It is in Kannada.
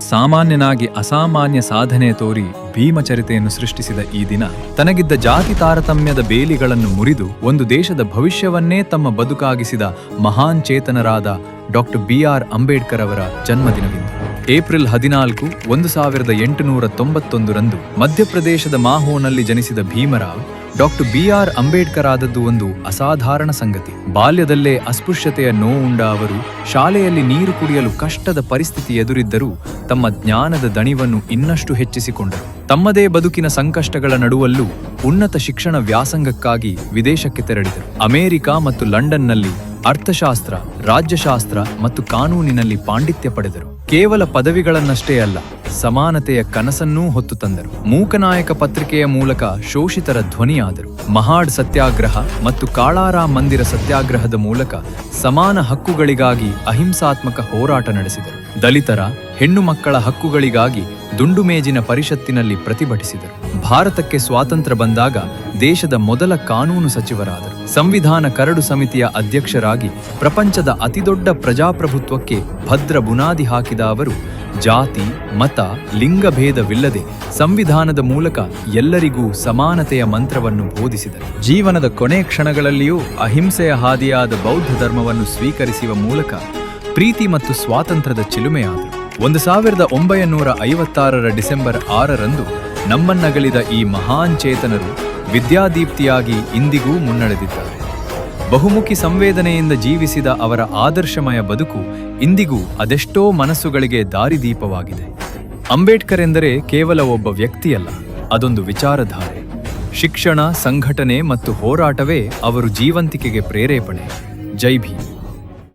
ಸಾಮಾನ್ಯನಾಗಿ ಅಸಾಮಾನ್ಯ ಸಾಧನೆ ತೋರಿ ಭೀಮಚರಿತೆಯನ್ನು ಸೃಷ್ಟಿಸಿದ ಈ ದಿನ ತನಗಿದ್ದ ಜಾತಿ ತಾರತಮ್ಯದ ಬೇಲಿಗಳನ್ನು ಮುರಿದು ಒಂದು ದೇಶದ ಭವಿಷ್ಯವನ್ನೇ ತಮ್ಮ ಬದುಕಾಗಿಸಿದ ಮಹಾನ್ ಚೇತನರಾದ ಡಾಕ್ಟರ್ ಬಿ.ಆರ್. ಅಂಬೇಡ್ಕರ್ ಅವರ ಜನ್ಮದಿನವಿಂದು. ಏಪ್ರಿಲ್ 14, 1891 ಮಧ್ಯಪ್ರದೇಶದ ಮಾಹೋನಲ್ಲಿ ಜನಿಸಿದ ಭೀಮರಾವ್ ಡಾಕ್ಟರ್ ಬಿ.ಆರ್. ಅಂಬೇಡ್ಕರ್ ಆದದ್ದು ಒಂದು ಅಸಾಧಾರಣ ಸಂಗತಿ. ಬಾಲ್ಯದಲ್ಲೇ ಅಸ್ಪೃಶ್ಯತೆಯ ನೋವುಂಡ ಅವರು ಶಾಲೆಯಲ್ಲಿ ನೀರು ಕುಡಿಯಲು ಕಷ್ಟದ ಪರಿಸ್ಥಿತಿ ಎದುರಿದ್ದರೂ ತಮ್ಮ ಜ್ಞಾನದ ದಣಿವನ್ನು ಇನ್ನಷ್ಟು ಹೆಚ್ಚಿಸಿಕೊಂಡರು. ತಮ್ಮದೇ ಬದುಕಿನ ಸಂಕಷ್ಟಗಳ ನಡುವಲ್ಲೂ ಉನ್ನತ ಶಿಕ್ಷಣ ವ್ಯಾಸಂಗಕ್ಕಾಗಿ ವಿದೇಶಕ್ಕೆ ತೆರಳಿದರು. ಅಮೆರಿಕ ಮತ್ತು ಲಂಡನ್ನಲ್ಲಿ ಅರ್ಥಶಾಸ್ತ್ರ, ರಾಜ್ಯಶಾಸ್ತ್ರ ಮತ್ತು ಕಾನೂನಿನಲ್ಲಿ ಪಾಂಡಿತ್ಯ ಪಡೆದರು. ಕೇವಲ ಪದವಿಗಳನ್ನಷ್ಟೇ ಅಲ್ಲ, ಸಮಾನತೆಯ ಕನಸನ್ನೂ ಹೊತ್ತು ತಂದರು. ಮೂಕನಾಯಕ ಪತ್ರಿಕೆಯ ಮೂಲಕ ಶೋಷಿತರ ಧ್ವನಿಯಾದರು. ಮಹಾಡ್ ಸತ್ಯಾಗ್ರಹ ಮತ್ತು ಕಾಳಾರಾಮ್ ಮಂದಿರ ಸತ್ಯಾಗ್ರಹದ ಮೂಲಕ ಸಮಾನ ಹಕ್ಕುಗಳಿಗಾಗಿ ಅಹಿಂಸಾತ್ಮಕ ಹೋರಾಟ ನಡೆಸಿದರು. ದಲಿತರ, ಹೆಣ್ಣು ಮಕ್ಕಳ ಹಕ್ಕುಗಳಿಗಾಗಿ ದುಂಡುಮೇಜಿನ ಪರಿಷತ್ತಿನಲ್ಲಿ ಪ್ರತಿಭಟಿಸಿದರು. ಭಾರತಕ್ಕೆ ಸ್ವಾತಂತ್ರ್ಯ ಬಂದಾಗ ದೇಶದ ಮೊದಲ ಕಾನೂನು ಸಚಿವರಾದರು. ಸಂವಿಧಾನ ಕರಡು ಸಮಿತಿಯ ಅಧ್ಯಕ್ಷರಾಗಿ ಪ್ರಪಂಚದ ಅತಿದೊಡ್ಡ ಪ್ರಜಾಪ್ರಭುತ್ವಕ್ಕೆ ಭದ್ರ ಬುನಾದಿ ಹಾಕಿದ ಅವರು ಜಾತಿ, ಮತ, ಲಿಂಗಭೇದವಿಲ್ಲದೆ ಸಂವಿಧಾನದ ಮೂಲಕ ಎಲ್ಲರಿಗೂ ಸಮಾನತೆಯ ಮಂತ್ರವನ್ನು ಬೋಧಿಸಿದರು. ಜೀವನದ ಕೊನೆ ಕ್ಷಣಗಳಲ್ಲಿಯೂ ಅಹಿಂಸೆಯ ಹಾದಿಯಾದ ಬೌದ್ಧ ಧರ್ಮವನ್ನು ಸ್ವೀಕರಿಸುವ ಮೂಲಕ ಪ್ರೀತಿ ಮತ್ತು ಸ್ವಾತಂತ್ರ್ಯದ ಚಿಲುಮೆಯಾದರು. 1956 ಡಿಸೆಂಬರ್ 6 ನಮ್ಮನ್ನಗಲಿದ ಈ ಮಹಾನ್ ಚೇತನರು ವಿದ್ಯಾದೀಪ್ತಿಯಾಗಿ ಇಂದಿಗೂ ಮುನ್ನಡೆದಿದ್ದಾರೆ. ಬಹುಮುಖಿ ಸಂವೇದನೆಯಿಂದ ಜೀವಿಸಿದ ಅವರ ಆದರ್ಶಮಯ ಬದುಕು ಇಂದಿಗೂ ಅದೆಷ್ಟೋ ಮನಸ್ಸುಗಳಿಗೆ ದಾರಿದೀಪವಾಗಿದೆ. ಅಂಬೇಡ್ಕರ್ ಎಂದರೆ ಕೇವಲ ಒಬ್ಬ ವ್ಯಕ್ತಿಯಲ್ಲ, ಅದೊಂದು ವಿಚಾರಧಾರೆ. ಶಿಕ್ಷಣ, ಸಂಘಟನೆ ಮತ್ತು ಹೋರಾಟವೇ ಅವರು ಜೀವಂತಿಕೆಗೆ ಪ್ರೇರೇಪಣೆ. ಜೈ ಭೀಮ್.